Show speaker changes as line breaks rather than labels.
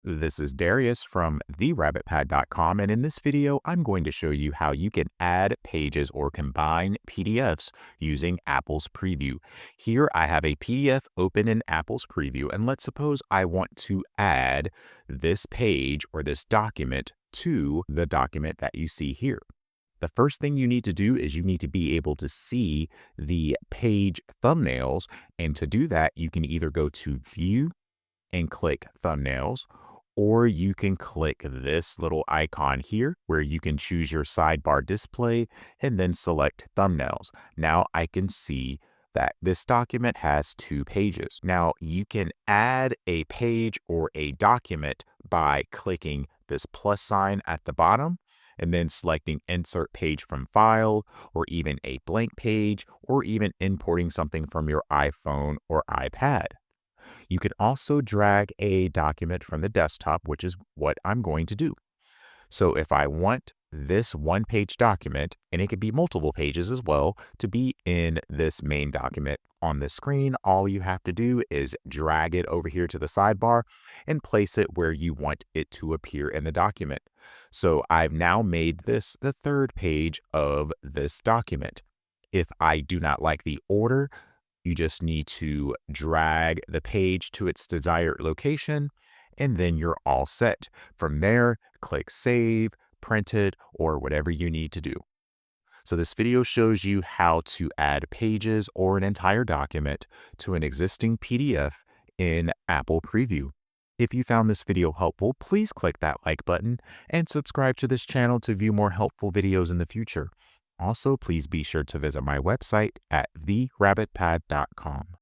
This is Darius from therabbitpad.com, and in this video, I'm going to show you how you can add pages or combine PDFs using Apple's Preview. Here, I have a PDF open in Apple's Preview, and let's suppose I want to add this page or this document to the document that you see here. The first thing you need to do is you need to be able to see the page thumbnails, and to do that, you can either go to View and click Thumbnails, or you can click this little icon here where you can choose your sidebar display and then select Thumbnails. Now I can see that this document has 2 pages. Now you can add a page or a document by clicking this plus sign at the bottom and then selecting Insert Page from File, or even a blank page, or even importing something from your iPhone or iPad. You can also drag a document from the desktop, which is what I'm going to do. So if I want this one-page document, and it could be multiple pages as well, to be in this main document on the screen, all you have to do is drag it over here to the sidebar and place it where you want it to appear in the document. So I've now made this the 3rd page of this document. If I do not like the order, you just need to drag the page to its desired location, and then you're all set. From there, click Save, Print it, or whatever you need to do. So this video shows you how to add pages or an entire document to an existing PDF in Apple Preview. If you found this video helpful, please click that like button and subscribe to this channel to view more helpful videos in the future. Also, please be sure to visit my website at therabbitpad.com.